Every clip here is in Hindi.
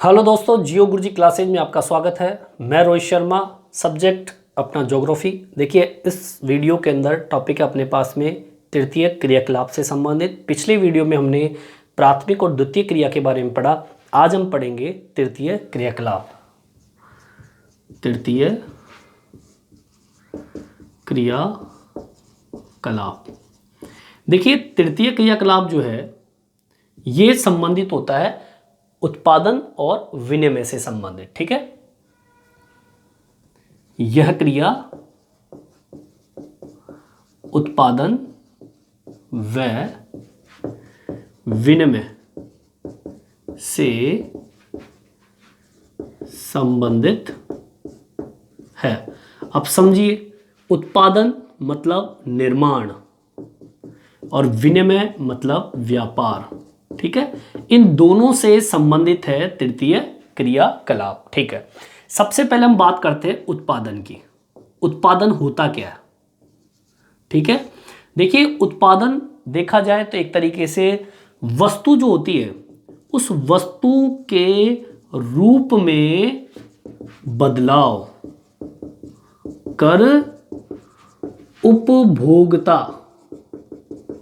हेलो दोस्तों, जियो गुरुजी क्लासेज में आपका स्वागत है। मैं रोहित शर्मा, सब्जेक्ट अपना ज्योग्राफी। देखिए, इस वीडियो के अंदर टॉपिक है अपने पास में तृतीय क्रियाकलाप से संबंधित। पिछले वीडियो में हमने प्राथमिक और द्वितीय क्रिया के बारे में पढ़ा। आज हम पढ़ेंगे तृतीय क्रियाकलाप। तृतीय क्रियाकलाप। देखिए, तृतीय क्रियाकलाप जो है ये संबंधित होता है उत्पादन और विनिमय से संबंधित। ठीक है, यह क्रिया उत्पादन व विनिमय से संबंधित है। अब समझिए, उत्पादन मतलब निर्माण और विनिमय मतलब व्यापार। ठीक है, इन दोनों से संबंधित है तृतीय क्रियाकलाप। ठीक है, सबसे पहले हम बात करते हैं उत्पादन की। उत्पादन होता क्या है? ठीक है, देखिए, उत्पादन देखा जाए तो एक तरीके से वस्तु जो होती है उस वस्तु के रूप में बदलाव कर उपभोक्ता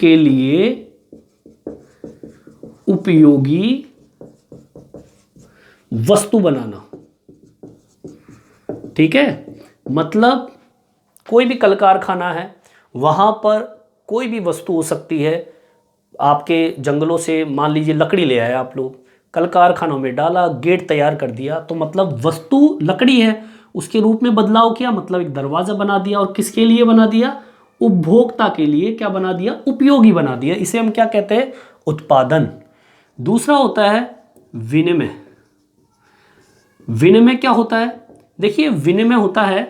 के लिए उपयोगी वस्तु बनाना। ठीक है, मतलब कोई भी कल कारखाना है, वहां पर कोई भी वस्तु हो सकती है। आपके जंगलों से मान लीजिए लकड़ी ले आए आप लोग, कल कारखानों में डाला, गेट तैयार कर दिया, तो मतलब वस्तु लकड़ी है, उसके रूप में बदलाव किया, मतलब एक दरवाजा बना दिया। और किसके लिए बना दिया? उपभोक्ता के लिए क्या बना दिया? उपयोगी बना दिया। इसे हम क्या कहते हैं? उत्पादन। दूसरा होता है विनिमय। विनिमय क्या होता है? देखिए, विनिमय होता है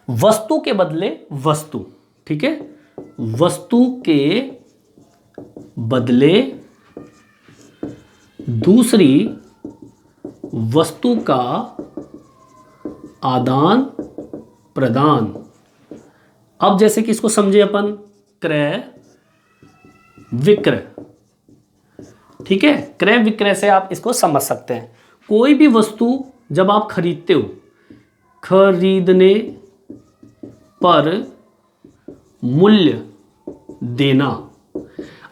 वस्तु के बदले वस्तु। ठीक है, वस्तु के बदले दूसरी वस्तु का आदान प्रदान। अब जैसे कि इसको समझे अपन क्रय विक्रय। ठीक है, क्रय विक्रय से आप इसको समझ सकते हैं। कोई भी वस्तु जब आप खरीदते हो, खरीदने पर मूल्य देना।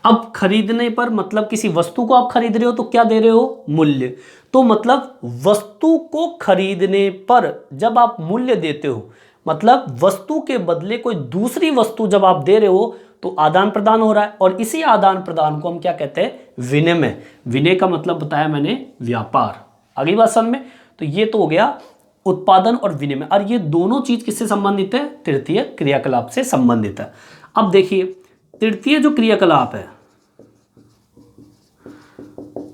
अब खरीदने पर मतलब किसी वस्तु को आप खरीद रहे हो तो क्या दे रहे हो? मूल्य। तो मतलब वस्तु को खरीदने पर जब आप मूल्य देते हो, मतलब वस्तु के बदले कोई दूसरी वस्तु जब आप दे रहे हो तो आदान प्रदान हो रहा है। और इसी आदान प्रदान को हम क्या कहते हैं? विनिमय। विनय का मतलब बताया मैंने व्यापार। अगली बात समझ में? तो ये तो हो गया उत्पादन और विनिमय। और ये दोनों चीज किससे संबंधित है? तृतीय क्रियाकलाप से संबंधित है। अब देखिए, तृतीय जो क्रियाकलाप है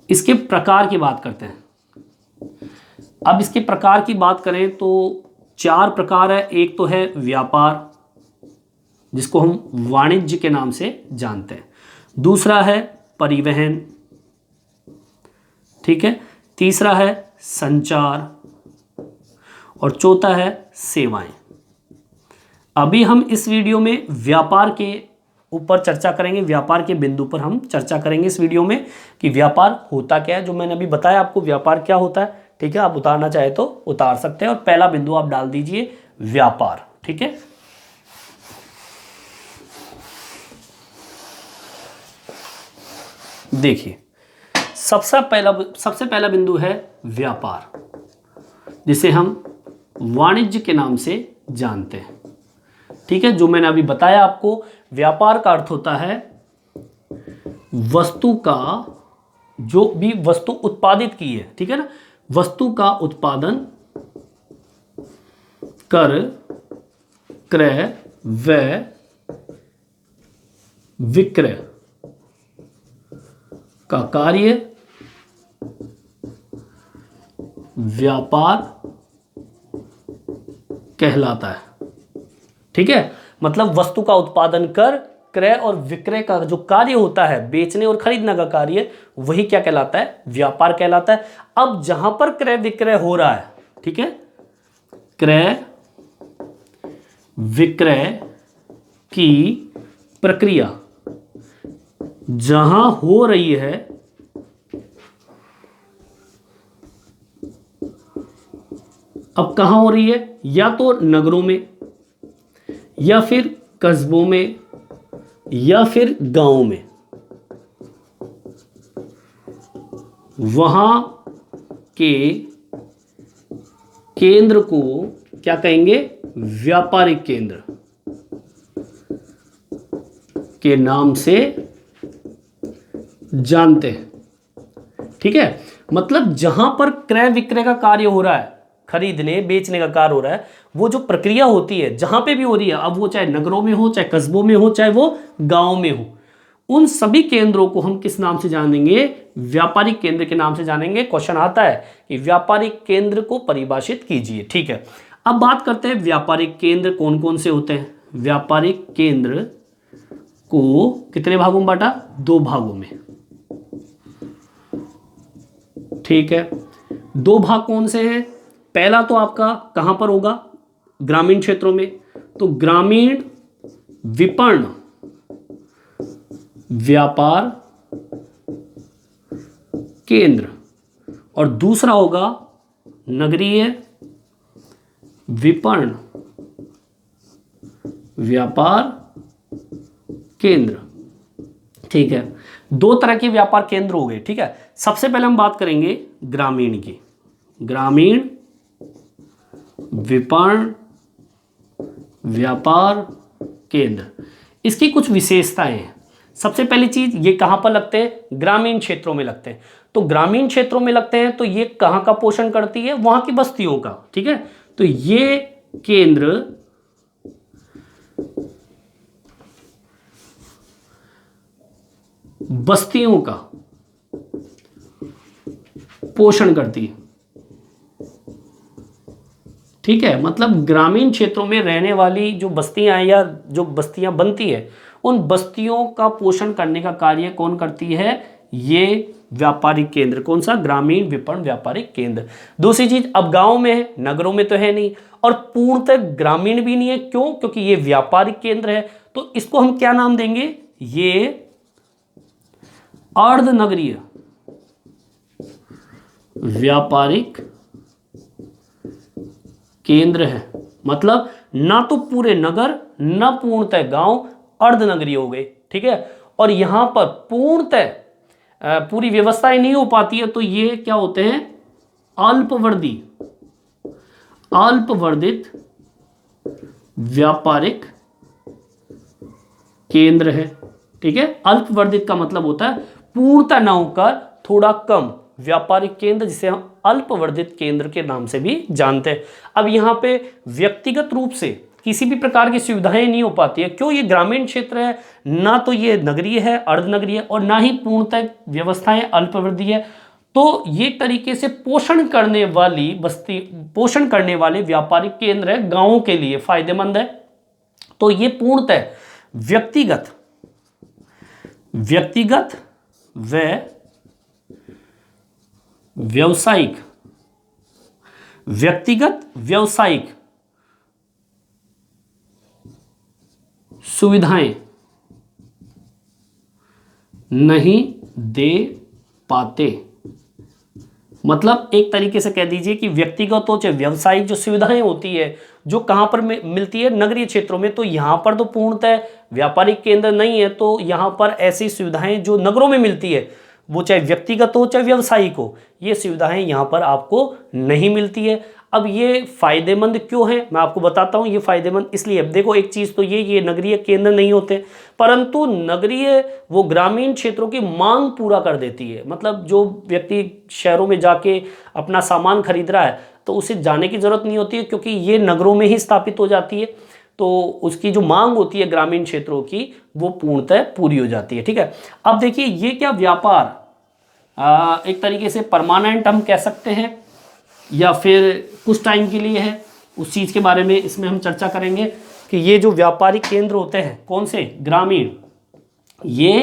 इसके प्रकार की बात करते हैं। अब इसके प्रकार की बात करें तो 4 प्रकार है। एक तो है व्यापार, जिसको हम वाणिज्य के नाम से जानते हैं। दूसरा है परिवहन। ठीक है, तीसरा है संचार और चौथा है सेवाएं। अभी हम इस वीडियो में व्यापार के ऊपर चर्चा करेंगे। व्यापार के बिंदु पर हम चर्चा करेंगे इस वीडियो में कि व्यापार होता क्या है। जो मैंने अभी बताया आपको व्यापार क्या होता है। ठीक है, आप उतारना चाहे तो उतार सकते हैं। और पहला बिंदु आप डाल दीजिए व्यापार। ठीक है, देखिए, सबसे पहला बिंदु है व्यापार, जिसे हम वाणिज्य के नाम से जानते हैं। ठीक है, जो मैंने अभी बताया आपको, व्यापार का अर्थ होता है वस्तु का, जो भी वस्तु उत्पादित की है, ठीक है ना, वस्तु का उत्पादन कर क्रय व विक्रय का कार्य व्यापार कहलाता है। ठीक है, मतलब वस्तु का उत्पादन कर क्रय और विक्रय का जो कार्य होता है, बेचने और खरीदने का कार्य, वही क्या कहलाता है? व्यापार कहलाता है। अब जहां पर क्रय विक्रय हो रहा है, ठीक है, क्रय विक्रय की प्रक्रिया जहां हो रही है अब कहाँ हो रही है? या तो नगरों में, या फिर कस्बों में, या फिर गांव में। वहां के केंद्र को क्या कहेंगे? व्यापारिक केंद्र के नाम से जानते हैं। ठीक है, मतलब जहां पर क्रय विक्रय का कार्य हो रहा है, खरीदने बेचने का कार्य हो रहा है, वो जो प्रक्रिया होती है जहां पे भी हो रही है, अब वो चाहे नगरों में हो, चाहे कस्बों में हो, चाहे वो गांव में हो, उन सभी केंद्रों को हम किस नाम से जानेंगे? व्यापारिक केंद्र के नाम से जानेंगे। क्वेश्चन आता है कि व्यापारिक केंद्र को परिभाषित कीजिए। ठीक है, अब बात करते हैं व्यापारिक केंद्र कौन कौन से होते हैं। व्यापारिक केंद्र को कितने भागों में बांटा? 2 भागों में। ठीक है, 2 भाग कौन से हैं? पहला तो आपका कहां पर होगा? ग्रामीण क्षेत्रों में, तो ग्रामीण विपणन व्यापार केंद्र, और दूसरा होगा नगरीय विपणन व्यापार केंद्र। ठीक है, 2 तरह के व्यापार केंद्र हो गए। ठीक है, सबसे पहले हम बात करेंगे ग्रामीण की। ग्रामीण विपणन व्यापार केंद्र, इसकी कुछ विशेषताएं हैं। सबसे पहली चीज, ये कहां पर लगते हैं? ग्रामीण क्षेत्रों में लगते हैं। तो ग्रामीण क्षेत्रों में लगते हैं तो ये कहां का पोषण करती है? वहां की बस्तियों का। ठीक है, तो ये केंद्र बस्तियों का पोषण करती है। ठीक है, मतलब ग्रामीण क्षेत्रों में रहने वाली जो बस्तियां हैं या जो बस्तियां बनती है, उन बस्तियों का पोषण करने का कार्य कौन करती है? ये व्यापारिक केंद्र। कौन सा? ग्रामीण विपणन व्यापारिक केंद्र। दूसरी चीज, अब गांव में है, नगरों में तो है नहीं, और पूर्णतः ग्रामीण भी नहीं है। क्यों? क्योंकि ये व्यापारिक केंद्र है। तो इसको हम क्या नाम देंगे? ये अर्धनगरीय व्यापारिक केंद्र है। मतलब ना तो पूरे नगर, ना पूर्णतः गांव, अर्धनगरीय हो गए। ठीक है, और यहां पर पूर्णतः पूरी व्यवस्थाएं नहीं हो पाती है, तो ये क्या होते हैं? अल्पवर्धित व्यापारिक केंद्र है। ठीक है, अल्पवर्धित का मतलब होता है पूर्णतः ना होकर थोड़ा कम व्यापारिक केंद्र, जिसे हम अल्पवर्धित केंद्र के नाम से भी जानते हैं। अब यहाँ पे व्यक्तिगत रूप से किसी भी प्रकार की सुविधाएं नहीं हो पाती है। क्यों? ये ग्रामीण क्षेत्र है, ना तो ये नगरीय है, अर्धनगरीय, और ना ही पूर्णतः व्यवस्थाएं अल्पवर्धीय है। तो ये तरीके से पोषण करने वाली बस्ती, पोषण करने वाले व्यापारिक केंद्र है, गांवों के लिए फायदेमंद है। तो ये पूर्णतः व्यक्तिगत व व्यावसायिक सुविधाएं नहीं दे पाते। मतलब एक तरीके से कह दीजिए कि व्यक्तिगत हो चाहे व्यावसायिक जो सुविधाएं होती है, जो कहां पर मिलती है? नगरीय क्षेत्रों में। तो यहां पर तो पूर्णतः व्यापारिक केंद्र नहीं है, तो यहां पर ऐसी सुविधाएं जो नगरों में मिलती है, वो चाहे व्यक्तिगत हो चाहे व्यावसायिक हो, ये सुविधाएं यहां पर आपको नहीं मिलती है। अब ये फायदेमंद क्यों है, मैं आपको बताता हूं। ये फायदेमंद इसलिए, अब देखो एक चीज तो ये नगरीय केंद्र नहीं होते, परंतु नगरीय वो ग्रामीण क्षेत्रों की मांग पूरा कर देती है। मतलब जो व्यक्ति शहरों में जाके अपना सामान खरीद रहा है, तो उसे जाने की जरूरत नहीं होती है, क्योंकि ये नगरों में ही स्थापित हो जाती है। तो उसकी जो मांग होती है ग्रामीण क्षेत्रों की, वो पूर्णतः पूरी हो जाती है। ठीक है, अब देखिए ये क्या व्यापार एक तरीके से परमानेंट हम कह सकते हैं, या फिर कुछ टाइम के लिए है, उस चीज़ के बारे में इसमें हम चर्चा करेंगे कि ये जो व्यापारिक केंद्र होते हैं, कौन से? ग्रामीण, ये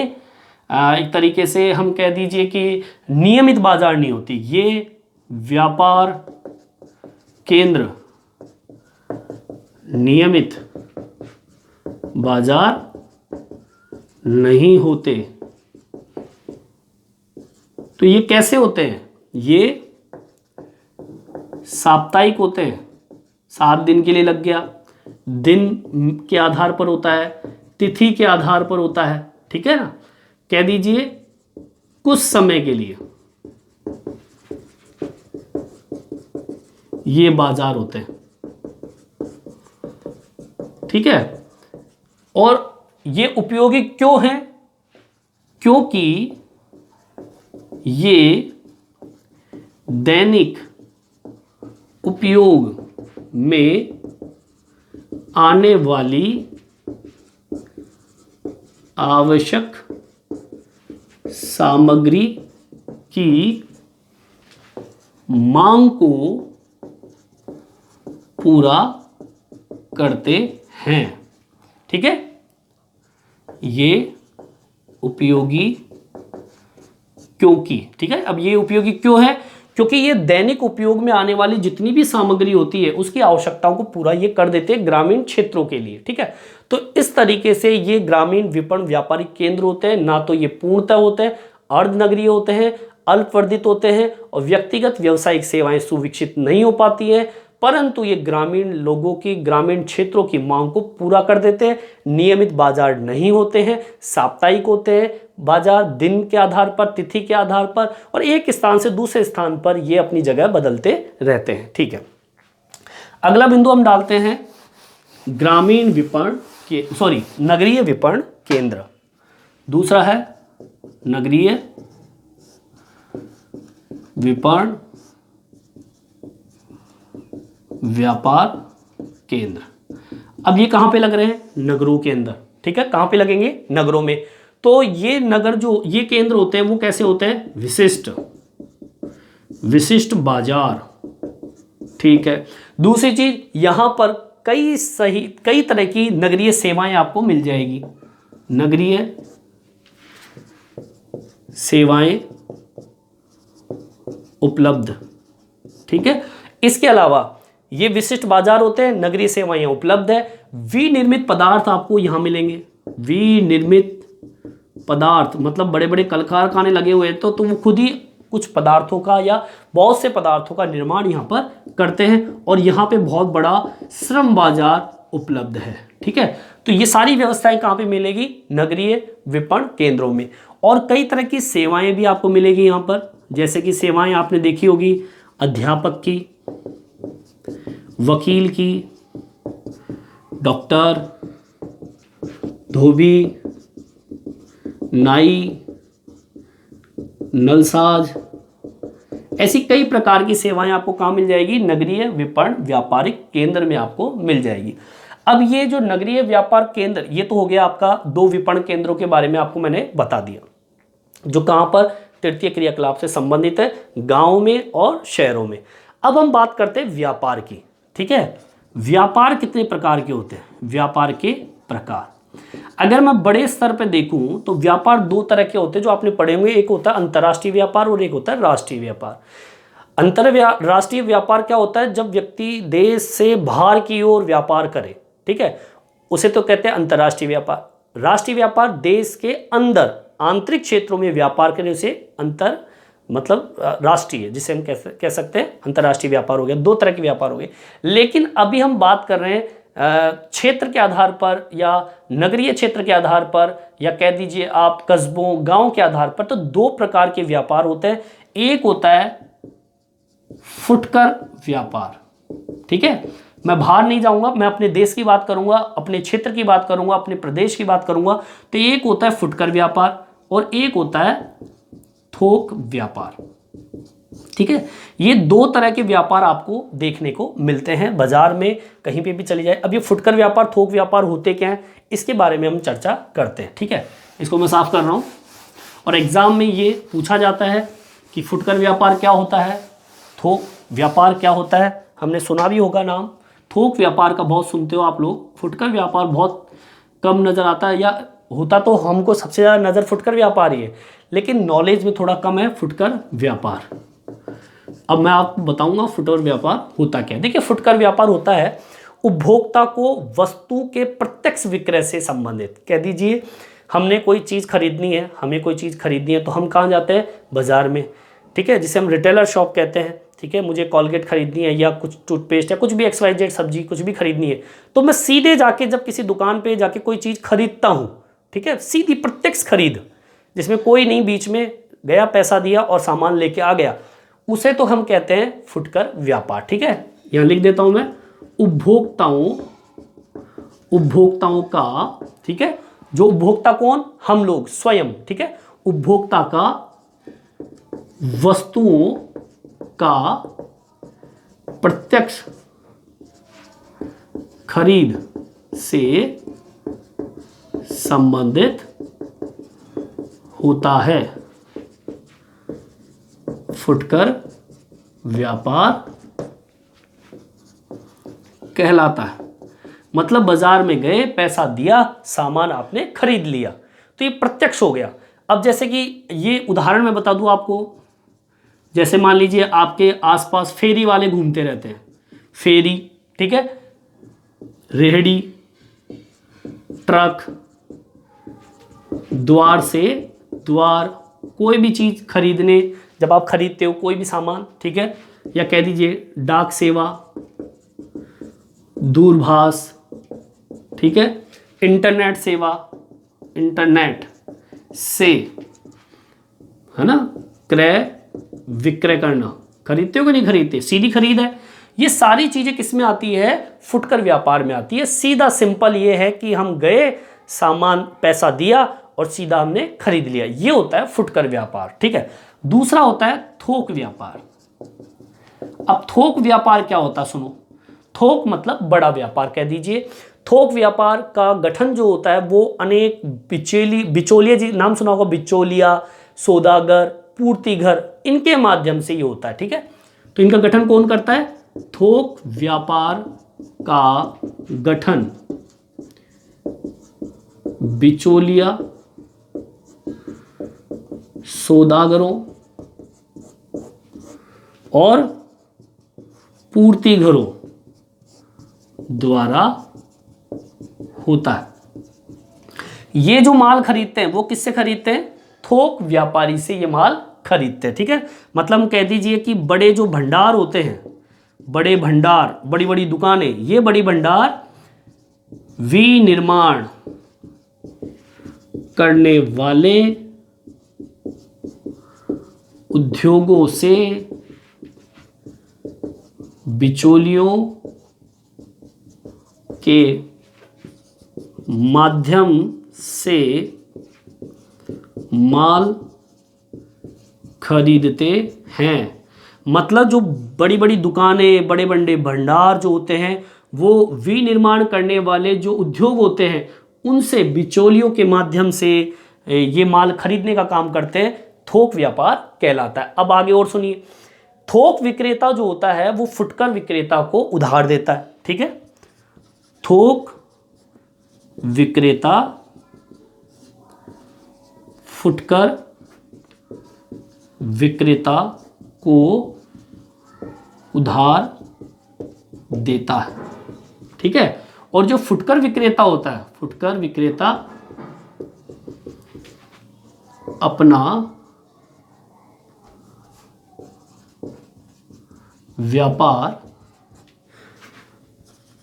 एक तरीके से हम कह दीजिए कि नियमित बाजार नहीं होती। ये व्यापार केंद्र नियमित बाजार नहीं होते। तो ये कैसे होते हैं? ये साप्ताहिक होते हैं, 7 दिन के लिए लग गया, दिन के आधार पर होता है, तिथि के आधार पर होता है, ठीक है ना। कह दीजिए कुछ समय के लिए ये बाजार होते हैं, ठीक है। और ये उपयोगी क्यों हैं? क्योंकि ये दैनिक उपयोग में आने वाली आवश्यक सामग्री की मांग को पूरा करते हैं, ठीक है। ये उपयोगी क्योंकि, ठीक है। अब ये उपयोगी क्यों है? क्योंकि ये दैनिक उपयोग में आने वाली जितनी भी सामग्री होती है उसकी आवश्यकताओं को पूरा ये कर देते हैं ग्रामीण क्षेत्रों के लिए, ठीक है। तो इस तरीके से ये ग्रामीण विपणन व्यापारिक केंद्र होते हैं। ना तो ये पूर्णतः होते हैं, अर्धनगरीय होते हैं, अल्पवर्धित होते हैं और व्यक्तिगत व्यावसायिक सेवाएं सुविकसित नहीं हो पाती हैं, परंतु ये ग्रामीण लोगों की, ग्रामीण क्षेत्रों की मांग को पूरा कर देते हैं। नियमित बाजार नहीं होते हैं, साप्ताहिक होते हैं बाजार, दिन के आधार पर, तिथि के आधार पर, और एक स्थान से दूसरे स्थान पर ये अपनी जगह बदलते रहते हैं, ठीक है। अगला बिंदु हम डालते हैं ग्रामीण विपणन के, नगरीय विपणन केंद्र। दूसरा है नगरीय विपणन व्यापार केंद्र। अब ये कहां पे लग रहे हैं? नगरों के अंदर, ठीक है। कहां पे लगेंगे? नगरों में। तो ये नगर जो ये केंद्र होते हैं वो कैसे होते हैं? विशिष्ट बाजार, ठीक है। दूसरी चीज, यहां पर कई तरह की नगरीय सेवाएं आपको मिल जाएगी। नगरीय सेवाएं उपलब्ध, ठीक है। इसके अलावा ये विशिष्ट बाजार होते हैं, नगरीय सेवाएं उपलब्ध है। विनिर्मित पदार्थ आपको यहां मिलेंगे। विनिर्मित पदार्थ मतलब बड़े बड़े कल कारखाने लगे हुए हैं, तो वो खुद ही कुछ पदार्थों का या बहुत से पदार्थों का निर्माण यहाँ पर करते हैं, और यहाँ पे बहुत बड़ा श्रम बाजार उपलब्ध है, ठीक है। तो ये सारी व्यवस्थाएं कहाँ पे मिलेगी? नगरीय विपणन केंद्रों में। और कई तरह की सेवाएं भी आपको मिलेगी यहाँ पर, जैसे कि सेवाएं आपने देखी होगी अध्यापक की, वकील की, डॉक्टर, धोबी, नाई, नलसाज, ऐसी कई प्रकार की सेवाएं आपको कहाँ मिल जाएगी? नगरीय विपणन व्यापारिक केंद्र में आपको मिल जाएगी। अब ये जो नगरीय व्यापार केंद्र, ये तो हो गया आपका 2 विपणन केंद्रों के बारे में आपको मैंने बता दिया, जो कहाँ पर तृतीय क्रियाकलाप से संबंधित है, गाँव में और शहरों में। अब हम बात करते हैं व्यापार की, ठीक है। व्यापार कितने प्रकार के होते हैं? व्यापार के प्रकार अगर मैं बड़े स्तर पर देखूं तो व्यापार 2 तरह के होते हैं जो आपने पढ़े होंगे। एक होता है अंतर्राष्ट्रीय व्यापार और एक होता है राष्ट्रीय व्यापार। अंतर्राष्ट्रीय व्यापार क्या होता है? जब व्यक्ति देश से बाहर की ओर व्यापार करे, ठीक है, उसे तो कहते हैं अंतर्राष्ट्रीय व्यापार। राष्ट्रीय व्यापार देश के अंदर आंतरिक क्षेत्रों में व्यापार करे, उसे अंतर मतलब राष्ट्रीय, जिसे हम कह सकते हैं अंतर्राष्ट्रीय व्यापार हो गया। 2 तरह के व्यापार हो गए। लेकिन अभी हम बात कर रहे हैं क्षेत्र के आधार पर या नगरीय क्षेत्र के आधार पर, या कह दीजिए आप कस्बों गांव के आधार पर। तो 2 प्रकार के व्यापार होते हैं। एक होता है फुटकर व्यापार, ठीक है। मैं बाहर नहीं जाऊंगा, मैं अपने देश की बात करूंगा, अपने क्षेत्र की बात करूंगा, अपने प्रदेश की बात करूंगा। तो एक होता है फुटकर व्यापार और एक होता है थोक व्यापार, ठीक है। ये 2 तरह के व्यापार आपको देखने को मिलते हैं बाजार में, कहीं पे भी चली जाए। अब ये फुटकर व्यापार, थोक व्यापार होते क्या हैं, इसके बारे में हम चर्चा करते हैं, ठीक है। इसको मैं साफ कर रहा हूँ। और एग्जाम में ये पूछा जाता है कि फुटकर व्यापार क्या होता है, थोक व्यापार क्या होता है। हमने सुना भी होगा नाम, थोक व्यापार का बहुत सुनते हो आप लोग, फुटकर व्यापार बहुत कम नज़र आता है, या होता तो हमको सबसे ज़्यादा नज़र फुटकर व्यापार ही है, लेकिन नॉलेज में थोड़ा कम है फुटकर व्यापार। अब मैं आपको बताऊंगा फुटकर व्यापार होता क्या है। देखिए, फुटकर व्यापार होता है उपभोक्ता को वस्तु के प्रत्यक्ष विक्रय से संबंधित। कह दीजिए हमने कोई चीज़ खरीदनी है, हमें कोई चीज़ खरीदनी है तो हम कहाँ जाते हैं? बाजार में, ठीक है, जिसे हम रिटेलर शॉप कहते हैं, ठीक है, मुझे कॉलगेट खरीदनी है या कुछ टूथपेस्ट या कुछ भी XYZ सब्जी कुछ भी खरीदनी है, तो मैं सीधे जाके जब किसी दुकान पे जाके कोई चीज़ खरीदता हूँ, ठीक है, सीधी प्रत्यक्ष खरीद जिसमें कोई नहीं बीच में गया, पैसा दिया और सामान लेके आ गया, उसे तो हम कहते हैं फुटकर व्यापार। ठीक है, यहाँ लिख देता हूँ मैं, उपभोक्ताओं का, ठीक है, जो उपभोक्ता कौन, हम लोग स्वयं, ठीक है, उपभोक्ता का वस्तुओं का प्रत्यक्ष खरीद से संबंधित होता है, फुटकर व्यापार कहलाता है। मतलब बाजार में गए, पैसा दिया, सामान आपने खरीद लिया, तो ये प्रत्यक्ष हो गया। अब जैसे कि ये उदाहरण मैं बता दूं आपको, जैसे मान लीजिए आपके आसपास फेरी वाले घूमते रहते हैं, फेरी, ठीक है, रेहड़ी, ट्रक, द्वार से द्वार, कोई भी चीज़ खरीदने, जब आप खरीदते हो कोई भी सामान, ठीक है, या कह दीजिए डाक सेवा, दूरभाष, ठीक है, इंटरनेट सेवा, इंटरनेट से, है ना, क्रय विक्रय करना, खरीदते हो कि नहीं खरीदते, सीधी खरीद है। ये सारी चीज़ें किस में आती है, फुटकर व्यापार में आती है। सीधा सिंपल ये है कि हम गए, सामान पैसा दिया और सीधा हमने खरीद लिया, ये होता है फुटकर व्यापार। ठीक है, दूसरा होता है थोक व्यापार। अब थोक व्यापार क्या होता है, सुनो, थोक मतलब बड़ा व्यापार कह दीजिए। थोक व्यापार का गठन जो होता है वो अनेक बिचौलिया, जी नाम सुना होगा, बिचौलिया, सौदागर, पूर्तिघर, इनके माध्यम से ये होता है। ठीक है, तो इनका गठन कौन करता है, थोक व्यापार का गठन बिचौलिया, सौदागरों और पूर्तिघरों द्वारा होता है। ये जो माल खरीदते हैं वो किससे खरीदते हैं, थोक व्यापारी से ये माल खरीदते हैं। ठीक है, मतलब कह दीजिए कि बड़े जो भंडार होते हैं, बड़े भंडार, बड़ी बड़ी दुकानें, ये बड़ी भंडार विनिर्माण करने वाले उद्योगों से बिचौलियों के माध्यम से माल खरीदते हैं। मतलब जो बड़ी बड़ी दुकानें, बड़े बड़े भंडार जो होते हैं, वो विनिर्माण करने वाले जो उद्योग होते हैं, उनसे बिचौलियों के माध्यम से ये माल खरीदने का काम करते हैं, थोक व्यापार कहलाता है। अब आगे और सुनिए, थोक विक्रेता जो होता है वो फुटकर विक्रेता को उधार देता है। ठीक है, थोक विक्रेता फुटकर विक्रेता को उधार देता है। ठीक है, और जो फुटकर विक्रेता होता है, फुटकर विक्रेता अपना व्यापार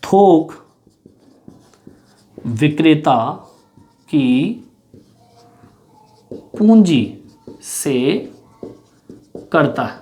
थोक विक्रेता की पूंजी से करता है।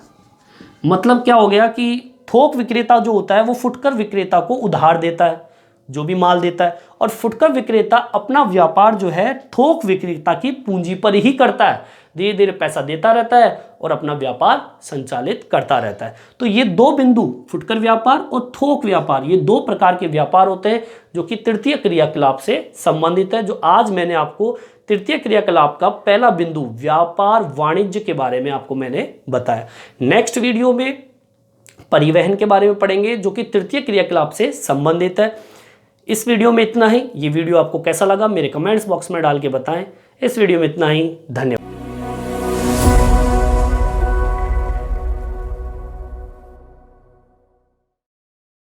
मतलब क्या हो गया कि थोक विक्रेता जो होता है वो फुटकर विक्रेता को उधार देता है, जो भी माल देता है, और फुटकर विक्रेता अपना व्यापार जो है थोक विक्रेता की पूंजी पर ही करता है, धीरे धीरे पैसा देता रहता है और अपना व्यापार संचालित करता रहता है। तो ये दो बिंदु, फुटकर व्यापार और थोक व्यापार, ये दो प्रकार के व्यापार होते हैं जो कि तृतीय क्रियाकलाप से संबंधित है। जो आज मैंने आपको तृतीय क्रियाकलाप का पहला बिंदु व्यापार वाणिज्य के बारे में आपको मैंने बताया। नेक्स्ट वीडियो में परिवहन के बारे में पढ़ेंगे जो कि तृतीय क्रियाकलाप से संबंधित है। इस वीडियो में इतना ही। ये वीडियो आपको कैसा लगा मेरे कमेंट्स बॉक्स में डाल के बताएं। इस वीडियो में इतना ही, धन्यवाद।